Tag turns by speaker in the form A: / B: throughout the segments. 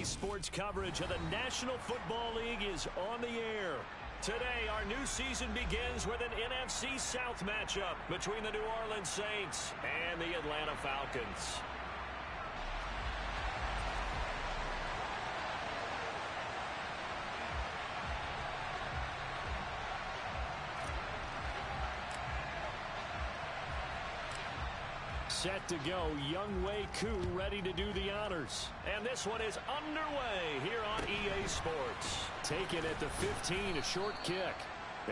A: EA Sports coverage of the National Football League is on the air. Today, our new season begins with an NFC South matchup between the New Orleans Saints and the Atlanta Falcons. Set to go, Younghoe Koo ready to do the honors. And this one is underway here on EA Sports. Taken at the 15, a short kick.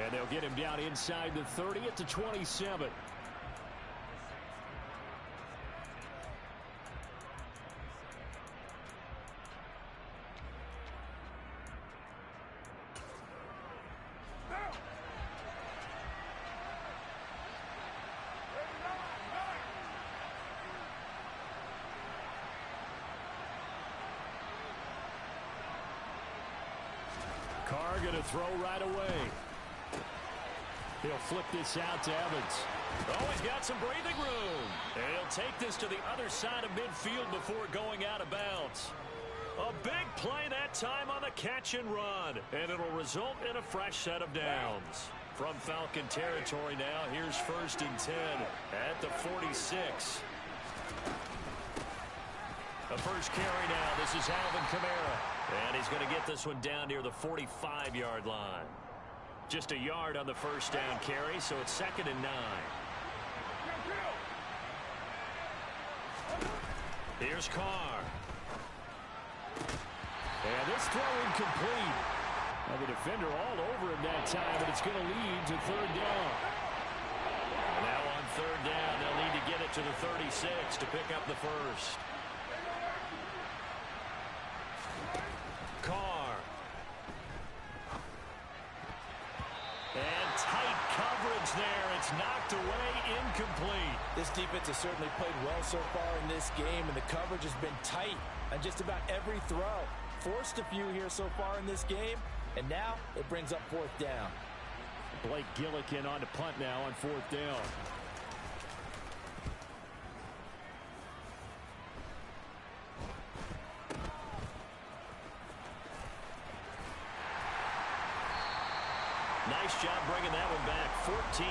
A: And they'll get him down inside the 30 at the 27. Carr going to throw right away. He'll flip this out to Evans. Oh, he's got some breathing room. And he'll take this to the other side of midfield before going out of bounds. A big play that time on the catch and run. And it'll result in a fresh set of downs. From Falcon territory now, here's 1st and 10 at the 46. The first carry now. This is Alvin Kamara. And he's going to get this one down near the 45-yard line. Just a yard on the first down carry, so it's 2nd and 9. Here's Carr. And this throw incomplete. Now the defender all over him that time, but it's going to lead to 3rd down. And now on 3rd down, they'll need to get it to the 36 to pick up the first. Carr. And tight coverage there. It's knocked away, incomplete.
B: This defense has certainly played well so far in this game, and the coverage has been tight on just about every throw. Forced a few here so far in this game, and now it brings up 4th down.
A: Blake Gillikin on to punt now on 4th down. Nice job bringing that one back. 14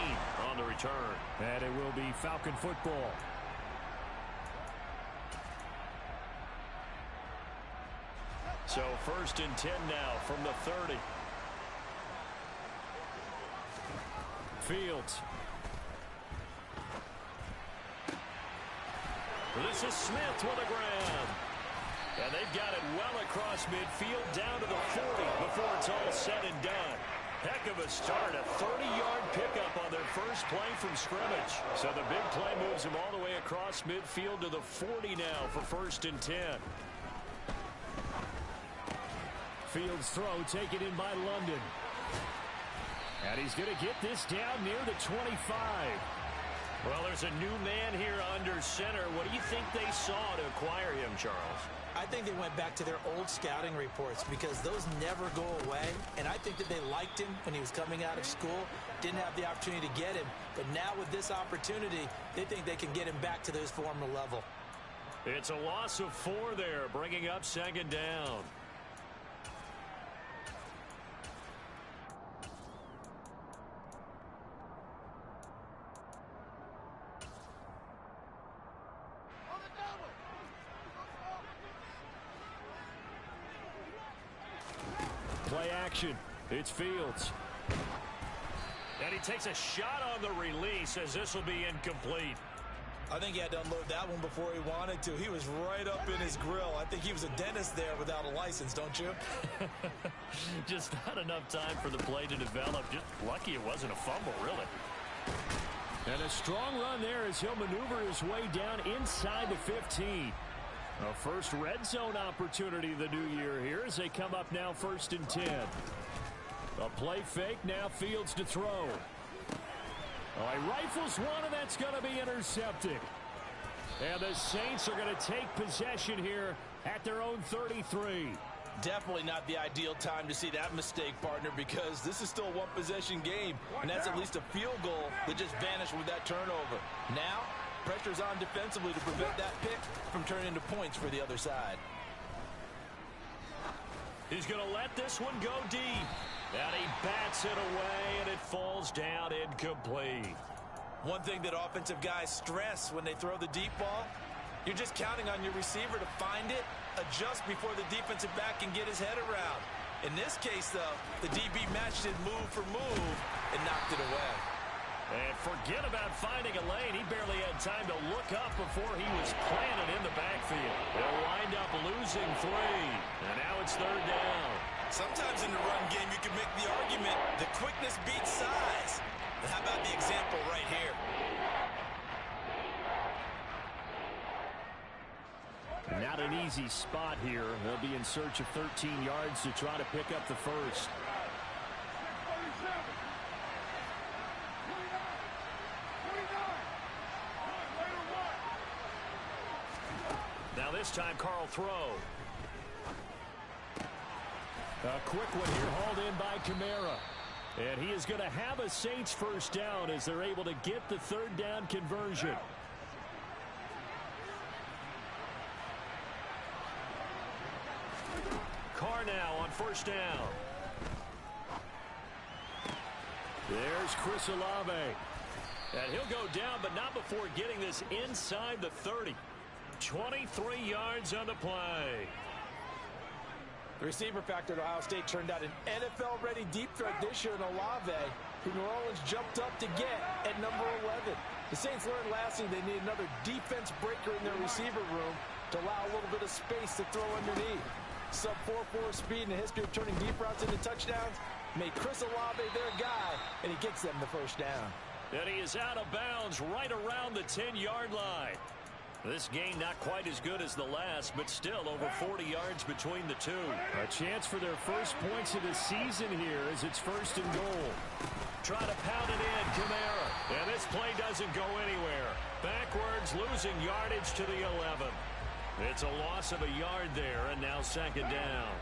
A: on the return. And it will be Falcon football. So 1st and 10 now from the 30. Fields. This is Smith with a grab. And they've got it well across midfield down to the 40 before it's all said and done. Heck of a start, a 30-yard pickup on their first play from scrimmage. So the big play moves them all the way across midfield to the 40 now for 1st and 10. Fields throw taken in by London. And he's going to get this down near the 25. Well, there's a new man here under center. What do you think they saw to acquire him, Charles?
B: I think they went back to their old scouting reports because those never go away. And I think that they liked him when he was coming out of school. Didn't have the opportunity to get him. But now with this opportunity, they think they can get him back to his former level.
A: It's a loss of 4 there, bringing up 2nd down. Play action. It's Fields. And he takes a shot on the release as this will be incomplete.
B: I think he had to unload that one before he wanted to. He was right up in his grill. I think he was a dentist there without a license, don't you?
A: Just not enough time for the play to develop. Just lucky it wasn't a fumble, really. And a strong run there as he'll maneuver his way down inside the 15. A first red zone opportunity the new year here as they come up now 1st and 10. A play fake, now Fields to throw. Oh, he rifles one, and that's going to be intercepted. And the Saints are going to take possession here at their own 33.
B: Definitely not the ideal time to see that mistake, partner, because this is still a one-possession game, and that's at least a field goal that just vanished with that turnover. Now, pressure's on defensively to prevent that pick from turning into points for the other side.
A: He's going to let this one go deep. And he bats it away, and it falls down incomplete.
B: One thing that offensive guys stress when they throw the deep ball, you're just counting on your receiver to find it, adjust before the defensive back can get his head around. In this case, though, the DB matched it move for move and knocked it away.
A: And forget about finding a lane. He barely had time to look up before he was planted in the backfield. They'll wind up losing 3. And now it's 3rd down.
B: Sometimes in the run game, you can make the argument the quickness beats size. But how about the example right here?
A: Not an easy spot here. They'll be in search of 13 yards to try to pick up the first. Now this time, Carl throw. A quick one here, hauled in by Kamara. And he is going to have a Saints first down as they're able to get the 3rd down conversion. Carr now on 1st down. There's Chris Olave. And he'll go down, but not before getting this inside the 30. 23 yards on the play.
B: The receiver factor at Ohio State turned out an NFL-ready deep threat this year in Olave, who New Orleans jumped up to get at number 11. The Saints learned last year they need another defense breaker in their receiver room to allow a little bit of space to throw underneath. Sub 4.4 speed and a history of turning deep routes into touchdowns made Chris Olave their guy, and he gets them the first down.
A: And he is out of bounds right around the 10-yard line. This game not quite as good as the last, but still over 40 yards between the two. A chance for their first points of the season here as it's 1st and goal. Try to pound it in, Kamara. And this play doesn't go anywhere. Backwards, losing yardage to the 11. It's a loss of a yard there, and now 2nd down.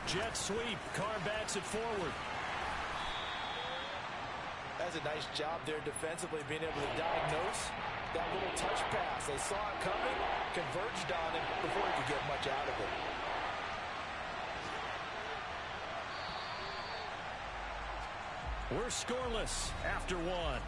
A: Jet sweep. Carr bats it forward.
B: That's a nice job there defensively, being able to diagnose that little touch pass. They saw it coming, converged on it before he could get much out of it.
A: We're scoreless after 1.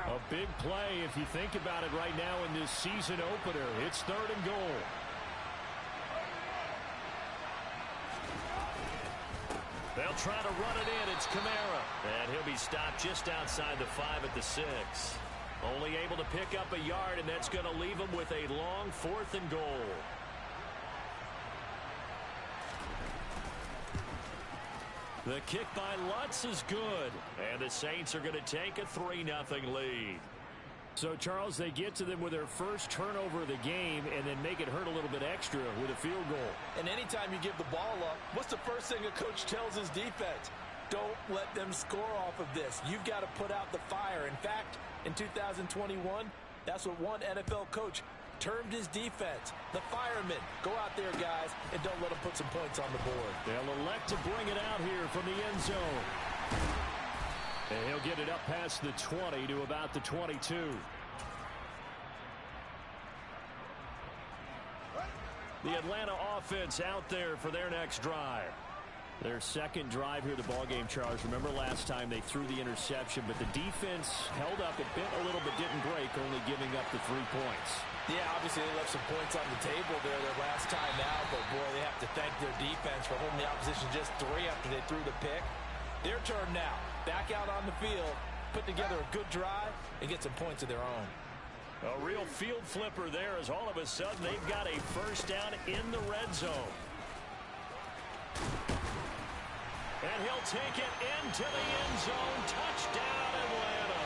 A: A big play if you think about it right now in this season opener. It's 3rd and goal. They'll try to run it in. It's Kamara. And he'll be stopped just outside the 5 at the 6. Only able to pick up a yard, and that's going to leave him with a long 4th and goal. The kick by Lutz is good. And the Saints are going to take a 3-0 lead. So, Charles, they get to them with their first turnover of the game and then make it hurt a little bit extra with a field goal.
B: And anytime you give the ball up, what's the first thing a coach tells his defense? Don't let them score off of this. You've got to put out the fire. In fact, in 2021, that's what one NFL coach termed his defense. The firemen. Go out there, guys, and don't let them put some points on the board.
A: They'll elect to bring it out here from the end zone. And he'll get it up past the 20 to about the 22. The Atlanta offense out there for their next drive. Their second drive here, the ball game, Charles. Remember last time they threw the interception, but the defense held up. It bent a little but didn't break, only giving up the 3 points.
B: Yeah, obviously they left some points on the table there their last time out, but boy, they have to thank their defense for holding the opposition just 3 after they threw the pick. Their turn now. Back out on the field, put together a good drive, and get some points of their own.
A: A real field flipper there as all of a sudden they've got a first down in the red zone. And he'll take it into the end zone. Touchdown, Atlanta.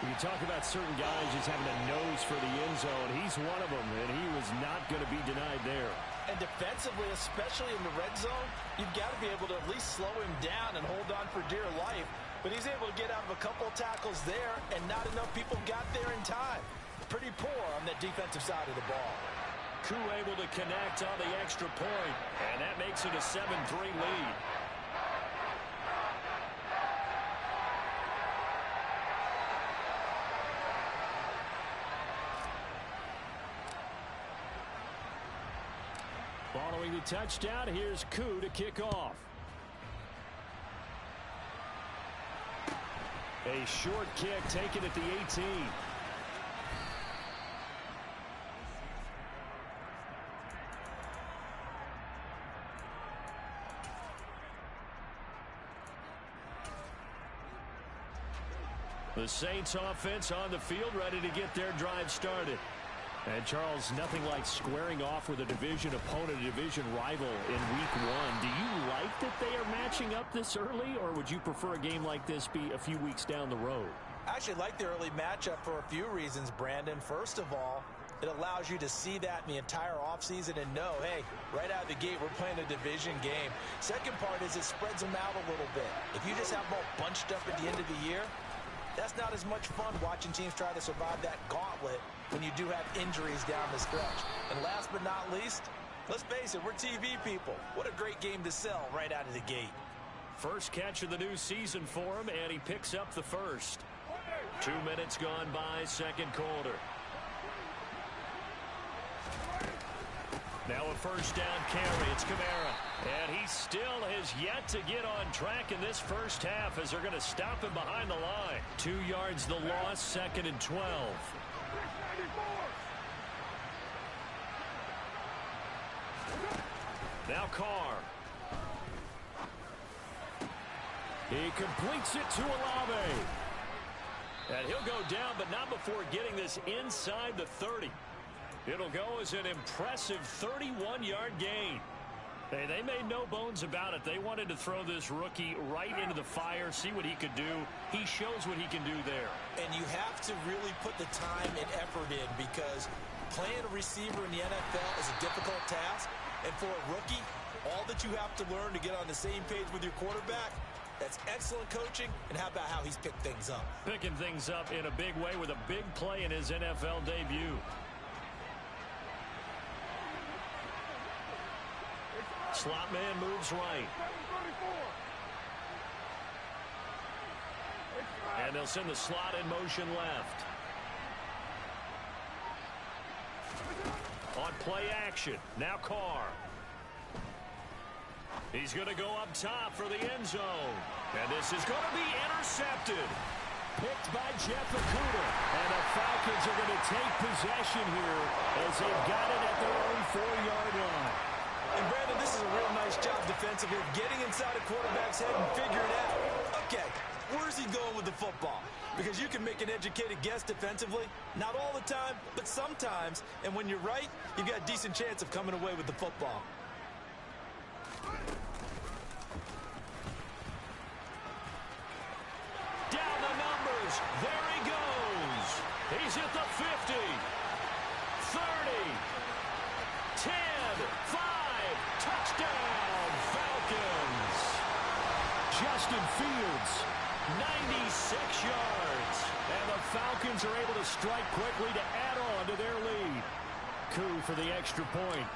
A: You talk about certain guys just having a nose for the end zone. He's one of them, and he was not going to be denied there.
B: And defensively, especially in the red zone, you've got to be able to at least slow him down and hold on for dear life. But he's able to get out of a couple of tackles there, and not enough people got there in time. Pretty poor on the defensive side of the ball.
A: Koo able to connect on the extra point, and that makes it a 7-3 lead. Following the touchdown, here's Koo to kick off. A short kick taken at the 18. The Saints offense on the field, ready to get their drive started. And, Charles, nothing like squaring off with a division opponent, a division rival in week one. Do you like that they are matching up this early, or would you prefer a game like this be a few weeks down the road?
B: I actually like the early matchup for a few reasons, Brandon. First of all, it allows you to see that in the entire offseason and know, hey, right out of the gate, we're playing a division game. Second part is it spreads them out a little bit. If you just have them all bunched up at the end of the year, that's not as much fun watching teams try to survive that gauntlet when you do have injuries down the stretch. And last but not least, let's face it, we're TV people. What a great game to sell right out of the gate.
A: First catch of the new season for him, and he picks up the first. 2 minutes gone by, second quarter. Now a first down carry. It's Kamara. And he still has yet to get on track in this first half as they're going to stop him behind the line. 2 yards the loss, second and 12. Now Carr. He completes it to Olave. And he'll go down, but not before getting this inside the 30. It'll go as an impressive 31-yard gain. Hey, they made no bones about it. They wanted to throw this rookie right into the fire, see what he could do. He shows what he can do there.
B: And you have to really put the time and effort in, because playing a receiver in the NFL is a difficult task. And for a rookie, all that you have to learn to get on the same page with your quarterback, that's excellent coaching. And how about how he's picked things up?
A: Picking things up in a big way with a big play in his NFL debut. Slot man moves right. And they'll send the slot in motion left. On play action. Now Carr. He's going to go up top for the end zone. And this is going to be intercepted. Picked by Jeff Okudah. And the Falcons are going to take possession here as they've got it at their own 4-yard line.
B: And, Brandon, this is a real nice job defensively, getting inside a quarterback's head and figuring out, okay, where's he going with the football? Because you can make an educated guess defensively, not all the time, but sometimes. And when you're right, you've got a decent chance of coming away with the football.
A: Down the numbers. There he goes. He's at the 50, 30, 10, 5. Touchdown, Falcons. Justin Fields, 96 yards. And the Falcons are able to strike quickly to add on to their lead. Koo for the extra point.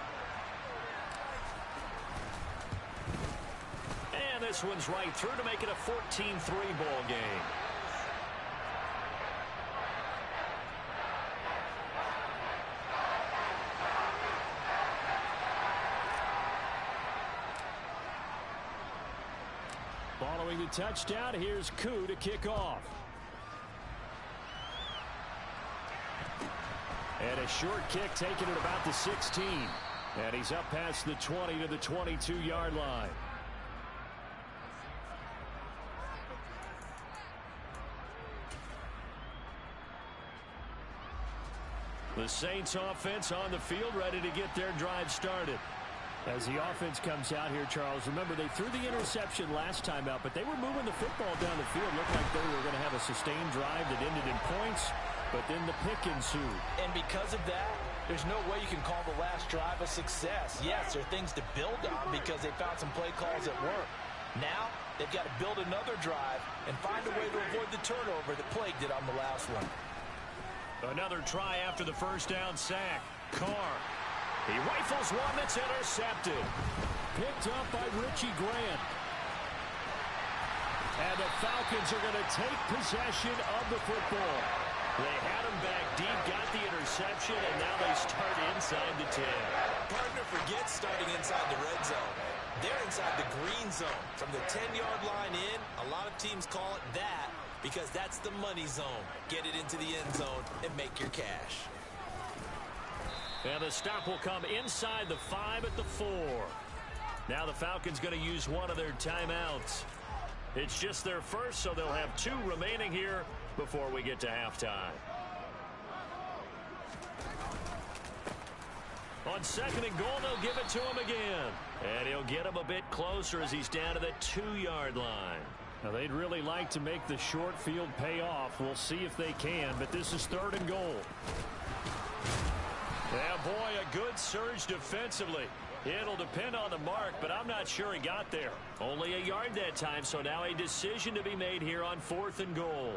A: And this one's right through to make it a 14-3 ball game. Following the touchdown, here's Koo to kick off. And a short kick taken at about the 16. And he's up past the 20 to the 22-yard line. The Saints offense on the field, ready to get their drive started. As the offense comes out here, Charles, remember they threw the interception last time out, but they were moving the football down the field. Looked like they were going to have a sustained drive that ended in points, but then the pick ensued.
B: And because of that, There's no way you can call the last drive a success. Yes, there are things to build on because they found some play calls that work. Now, they've got to build another drive and find a way to avoid the turnover that plagued it on the last one.
A: Another try after the first down sack. Carr. He rifles one that's intercepted. Picked up by Richie Grant. And the Falcons are going to take possession of the football. They had him back deep, got the interception, and now they start inside the 10.
B: Partner forgets starting inside the red zone. They're inside the green zone. From the 10-yard line in, a lot of teams call it that because that's the money zone. Get it into the end zone and make your cash.
A: And the stop will come inside the 5 at the 4. Now the Falcons going to use one of their timeouts. It's just their first, so they'll have 2 remaining here before we get to halftime. On second and goal, they'll give it to him again. And he'll get him a bit closer as he's down to the 2-yard line. Now, they'd really like to make the short field pay off. We'll see if they can, but this is third and goal. Yeah, boy, a good surge defensively. It'll depend on the mark, but I'm not sure he got there. Only a yard that time, so now a decision to be made here on fourth and goal.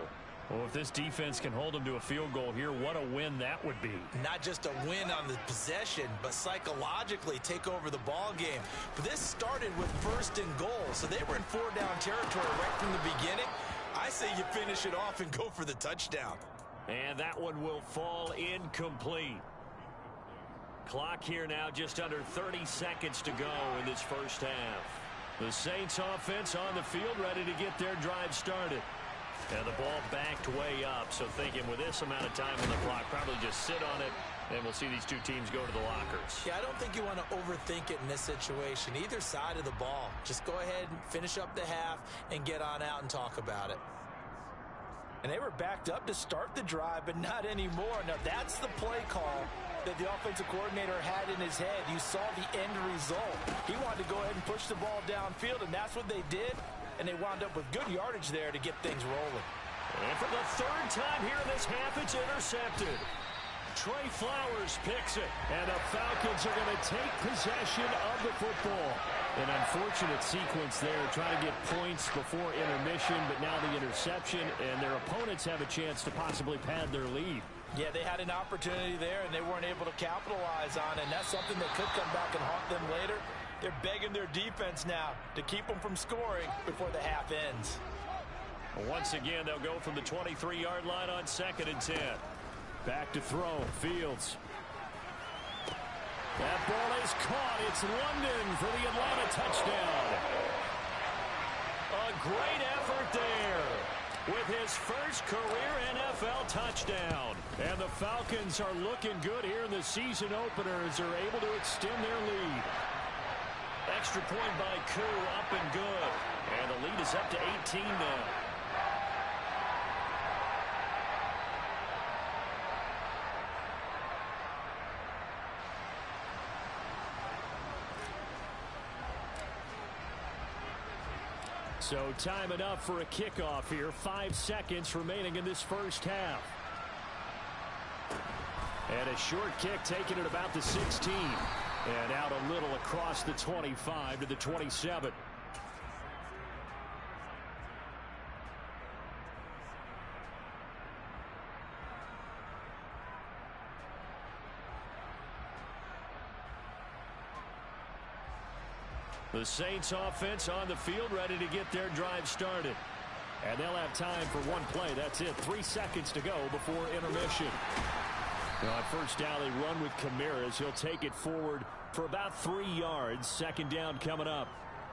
A: Well, if this defense can hold them to a field goal here, what a win that would be. Not
B: just a win on the possession, but psychologically take over the ball game. But this started with first and goal, so they were in 4-down territory right from the beginning. I say you finish it off and go for the touchdown.
A: And that one will fall incomplete. Clock here now, just under 30 seconds to go in this first half. The Saints offense on the field, ready to get their drive started. And the ball backed way up, so thinking with this amount of time on the clock, probably just sit on it, and we'll see these two teams go to the lockers.
B: Yeah, I don't think you want to overthink it in this situation. Either side of the ball. Just go ahead and finish up the half and get on out and talk about it. And they were backed up to start the drive, but not anymore. Now, that's the play call that the offensive coordinator had in his head. You saw the end result. He wanted to go ahead and push the ball downfield, and that's what they did. And they wound up with good yardage there to get things rolling.
A: And for the third time here in this half, it's intercepted. Trey Flowers picks it, and the Falcons are going to take possession of the football. An unfortunate sequence there, trying to get points before intermission, but now the interception, and their opponents have a chance to possibly pad their lead.
B: Yeah, they had an opportunity there, and they weren't able to capitalize on it, and that's something that could come back and haunt them later. They're begging their defense now to keep them from scoring before the half ends.
A: Once again, they'll go from the 23-yard line on second and 10. Back to throw, Fields. That ball is caught. It's London for the Atlanta touchdown. A great effort there with his first career NFL touchdown. And the Falcons are looking good here in the season opener as they're able to extend their lead. Extra point by Koo, up and good. And the lead is up to 18 now. So time enough for a kickoff here. 5 seconds remaining in this first half. And a short kick taken at about the 16. And out a little across the 25 to the 27. The Saints offense on the field, ready to get their drive started. And they'll have time for one play. That's it. 3 seconds to go before intermission. Now, at first down, they run with Kamara. He'll take it forward for about 3 yards. Second down coming up.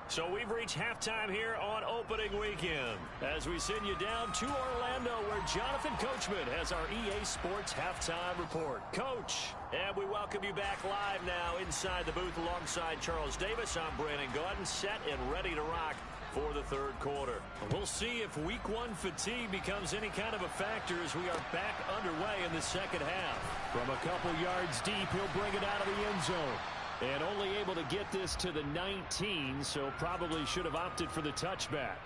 A: So we've reached halftime here on opening weekend as we send you down to Orlando where Jonathan Coachman has our EA Sports halftime report. Coach, and we welcome you back live now inside the booth alongside Charles Davis. I'm Brandon Gaudin, set and ready to rock for the third quarter. We'll see if week one fatigue becomes any kind of a factor as we are back underway in the second half. From a couple yards deep, he'll bring it out of the end zone. And only able to get this to the 19, so probably should have opted for the touchback.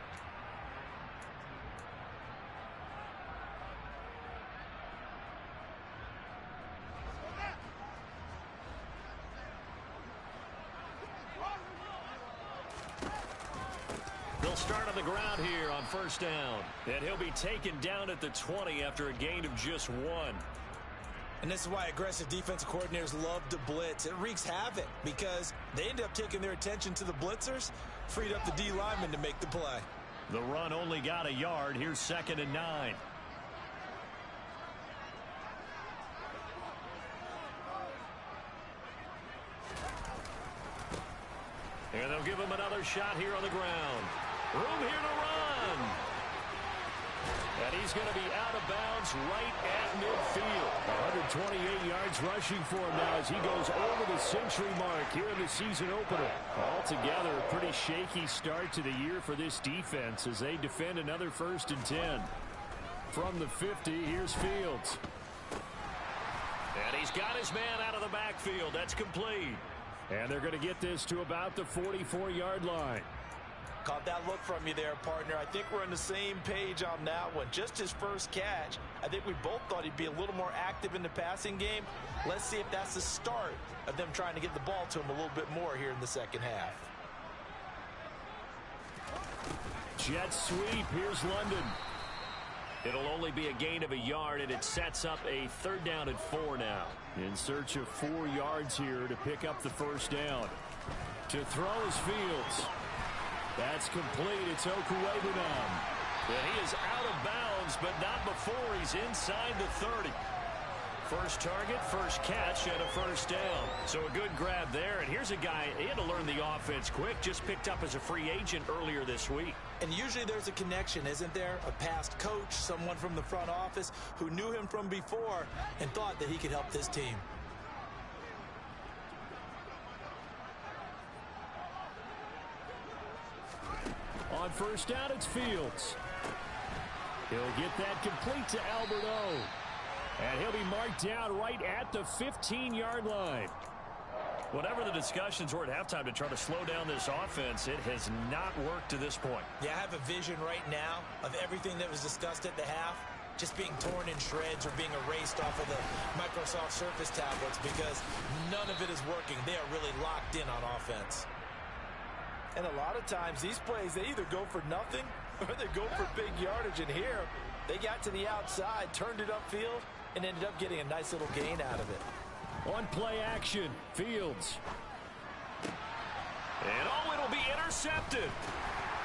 A: start on the ground here on first down. And he'll be taken down at the 20 after a gain of just 1.
B: And this is why aggressive defensive coordinators love to blitz. It wreaks havoc because they end up taking their attention to the blitzers, freed up the D lineman to make the play.
A: The run only got a yard. Here's 2nd and 9. And they'll give him another shot here on the ground. Room here to run. And he's going to be out of bounds right at midfield. 128 yards rushing for him now as he goes over the century mark here in the season opener. Altogether, a pretty shaky start to the year for this defense as they defend another 1st and 10. From the 50, here's Fields. And he's got his man out of the backfield. That's complete. And they're going to get this to about the 44-yard line.
B: Caught that look from you there, partner. I think we're on the same page on that one. Just his first catch. I think we both thought he'd be a little more active in the passing game. Let's see if that's the start of them trying to get the ball to him a little bit more here in the second half.
A: Jet sweep. Here's London. It'll only be a gain of a yard, and it sets up a 3rd down and 4 now. In search of 4 yards here to pick up the 1st down. To throw is Fields. That's complete. It's Okuwebunam. And he is out of bounds, but not before he's inside the 30. First target, first catch, and a 1st down. So a good grab there. And here's a guy, he had to learn the offense quick, just picked up as a free agent earlier this week.
B: And usually there's a connection, isn't there? A past coach, someone from the front office who knew him from before and thought that he could help this team.
A: On 1st down, it's Fields. He'll get that complete to Alberto. And he'll be marked down right at the 15-yard line. Whatever the discussions were at halftime to try to slow down this offense, it has not worked to this point.
B: Yeah, I have a vision right now of everything that was discussed at the half just being torn in shreds or being erased off of the Microsoft Surface tablets because none of it is working. They are really locked in on offense. And a lot of times these plays, they either go for nothing or they go for big yardage. And here, they got to the outside, turned it upfield, and ended up getting a nice little gain out of it.
A: On play action, Fields. And it'll be intercepted.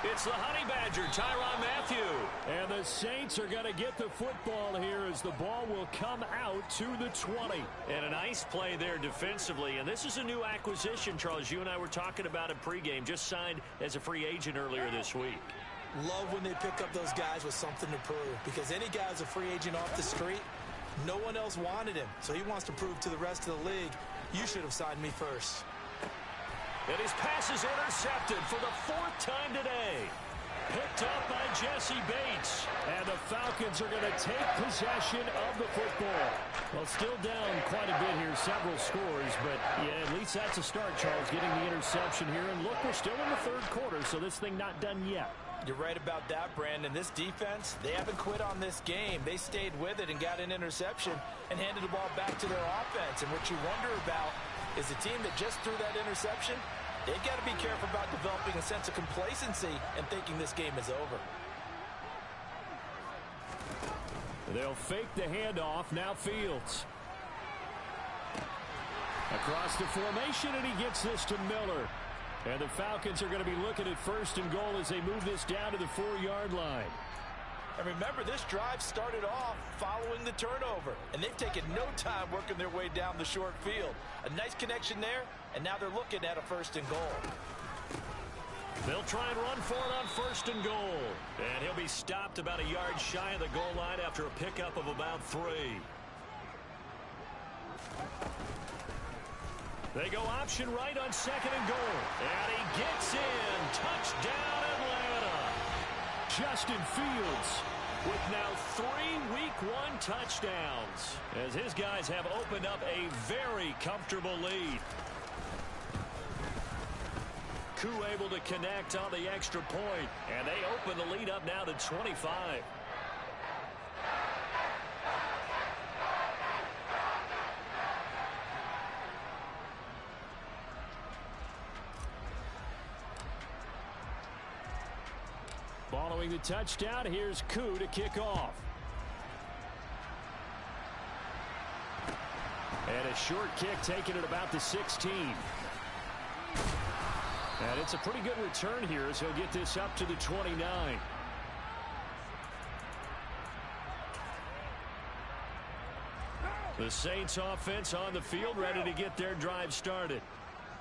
A: It's the Honey Badger, Tyrann Mathieu. And the Saints are going to get the football here as the ball will come out to the 20. And a nice play there defensively. And this is a new acquisition, Charles. You and I were talking about it pregame. Just signed as a free agent earlier this week.
B: Love when they pick up those guys with something to prove. Because any guy's a free agent off the street, no one else wanted him. So he wants to prove to the rest of the league, you should have signed me first.
A: And his pass is intercepted for the 4th time today. Picked up by Jesse Bates. And the Falcons are going to take possession of the football. Well, still down quite a bit here, several scores. But, yeah, at least that's a start, Charles, getting the interception here. And look, we're still in the 3rd quarter, so this thing not done yet.
B: You're right about that, Brandon. This defense, they haven't quit on this game. They stayed with it and got an interception and handed the ball back to their offense. And what you wonder about is the team that just threw that interception, they've got to be careful about developing a sense of complacency and thinking this game is over.
A: They'll fake the handoff. Now Fields. Across the formation, and he gets this to Miller. And the Falcons are going to be looking at 1st and goal as they move this down to the 4-yard line.
B: And remember, this drive started off following the turnover. And they've taken no time working their way down the short field. A nice connection there, and now they're looking at a 1st and goal.
A: They'll try and run for it on 1st and goal. And he'll be stopped about a yard shy of the goal line after a pickup of about 3. They go option right on 2nd and goal. And he gets in. Touchdown, Atlanta. Justin Fields with now 3 Week 1 touchdowns as his guys have opened up a very comfortable lead. Koo able to connect on the extra point, and they open the lead up now to 25. Following the touchdown, here's Koo to kick off. And a short kick taken at about the 16. And it's a pretty good return here as he'll get this up to the 29. The Saints offense on the field, ready to get their drive started.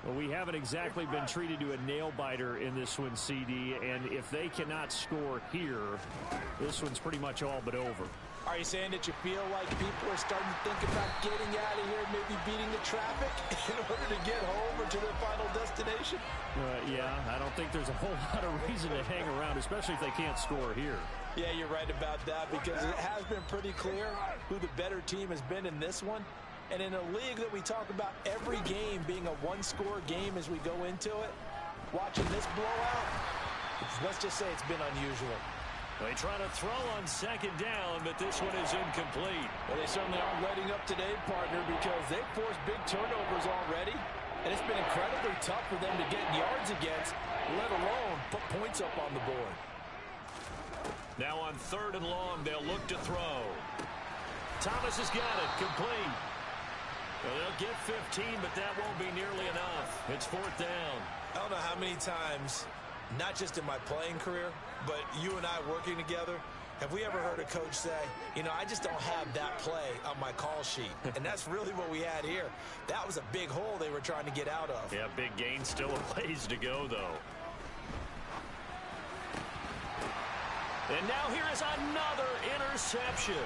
A: Well, we haven't exactly been treated to a nail-biter in this one, CD, and if they cannot score here, this one's pretty much all but over.
B: Are you saying that you feel like people are starting to think about getting out of here, maybe beating the traffic in order to get home or to their final destination?
A: Yeah, I don't think there's a whole lot of reason to hang around, especially if they can't score here.
B: Yeah, you're right about that, because it has been pretty clear who the better team has been in this one. And in a league that we talk about every game being a one-score game as we go into it, watching this blowout, let's just say it's been unusual.
A: They try to throw on second down, but this one is incomplete.
B: Well, they certainly aren't letting up today, partner, because they've forced big turnovers already, and it's been incredibly tough for them to get yards against, let alone put points up on the board.
A: Now on 3rd and long, they'll look to throw. Thomas has got it, complete. Well, they'll get 15, but that won't be nearly enough. It's 4th down.
B: I don't know how many times, not just in my playing career, but you and I working together, have we ever heard a coach say, you know, I just don't have that play on my call sheet. And that's really what we had here. That was a big hole they were trying to get out of.
A: Yeah, big gain, still a ways to go, though. And now here is another interception.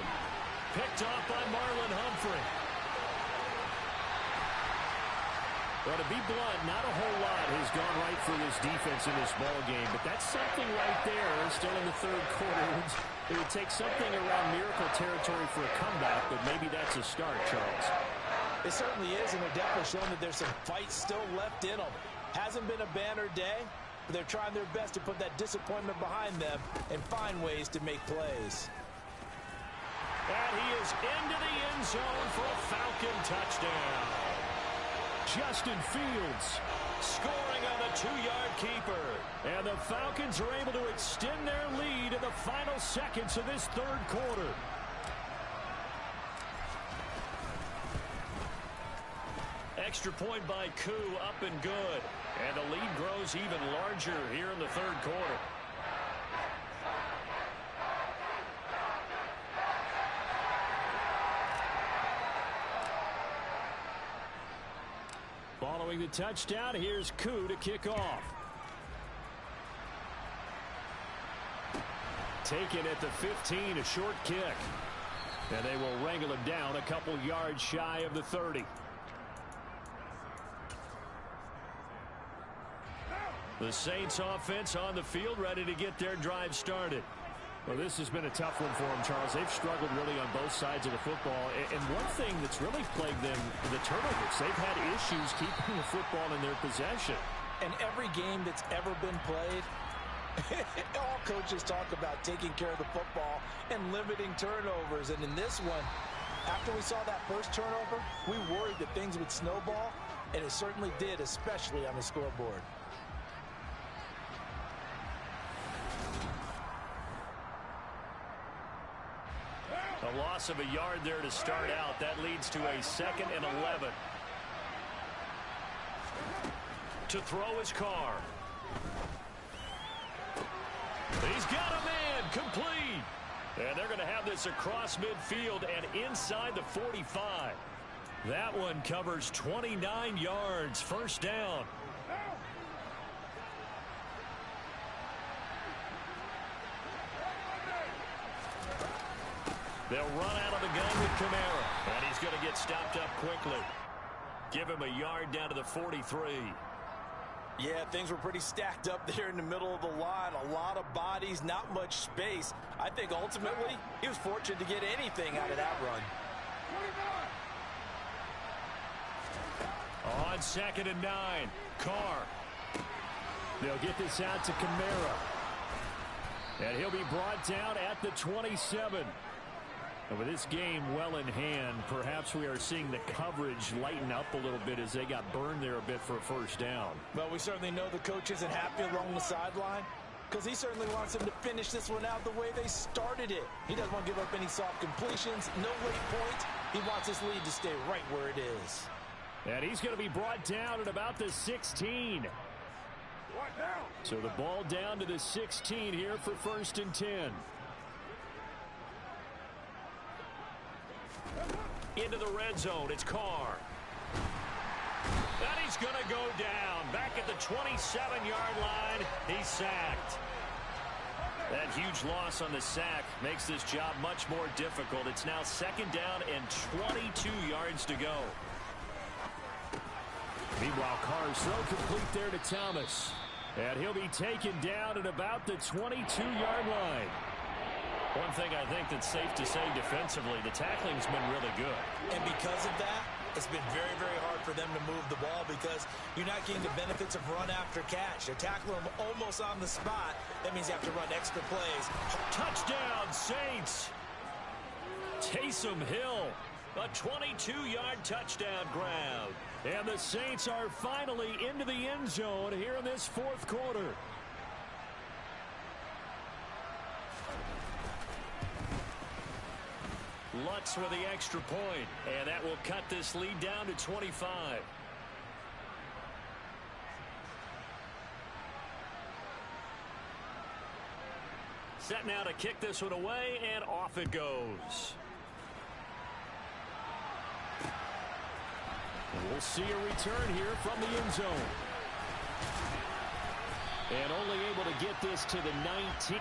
A: Picked off by Marlon Humphrey. Well, to be blunt, not a whole lot has gone right for this defense in this ball game, but that's something right there. Still in the 3rd quarter. It would take something around miracle territory for a comeback, but maybe that's a start, Charles.
B: It certainly is, and they're definitely showing that there's some fight still left in them. Hasn't been a banner day, but they're trying their best to put that disappointment behind them and find ways to make plays.
A: And he is into the end zone for a Falcon touchdown. Justin Fields scoring on a 2-yard keeper. And the Falcons are able to extend their lead in the final seconds of this 3rd quarter. Extra point by Koo, up and good. And the lead grows even larger here in the 3rd quarter. Following the touchdown, here's Koo to kick off. Taken at the 15, a short kick. And they will wrangle him down a couple yards shy of the 30. The Saints offense on the field, ready to get their drive started. Well, this has been a tough one for them, Charles. They've struggled really on both sides of the football. And one thing that's really plagued them, the turnovers. They've had issues keeping the football in their possession.
B: And every game that's ever been played, all coaches talk about taking care of the football and limiting turnovers. And in this one, after we saw that first turnover, we worried that things would snowball, and it certainly did, especially on the scoreboard.
A: A loss of a yard there to start out. That leads to a 2nd and 11. To throw his Carr. He's got a man, complete. And they're going to have this across midfield and inside the 45. That one covers 29 yards. 1st down. They'll run out of the gun with Kamara. And he's going to get stopped up quickly. Give him a yard down to the 43.
B: Yeah, things were pretty stacked up there in the middle of the line. A lot of bodies, not much space. I think ultimately he was fortunate to get anything out of that run.
A: On 2nd and 9, Carr. They'll get this out to Kamara. And he'll be brought down at the 27. And with this game well in hand, perhaps we are seeing the coverage lighten up a little bit as they got burned there a bit for a 1st down.
B: Well, we certainly know the coach isn't happy along the sideline. because he certainly wants them to finish this one out the way they started it. He doesn't want to give up any soft completions, no late points. He wants his lead to stay right where it is.
A: And he's going to be brought down at about the 16. So the ball down to the 16 here for 1st and 10. Into the red zone, it's Carr. And he's going to go down. Back at the 27-yard line, he's sacked. That huge loss on the sack makes this job much more difficult. It's now 2nd down and 22 yards to go. Meanwhile, Carr's throw complete there to Thomas. And he'll be taken down at about the 22-yard line. One thing I think that's safe to say defensively, the tackling's been really good.
B: And because of that, it's been very, very hard for them to move the ball because you're not getting the benefits of run after catch. They're tackling them almost on the spot. That means you have to run extra plays.
A: Touchdown, Saints. Taysom Hill, a 22-yard touchdown grab. And the Saints are finally into the end zone here in this 4th quarter. Lutz with the extra point, and that will cut this lead down to 25. Set now to kick this one away, and off it goes. We'll see a return here from the end zone. And only able to get this to the 19.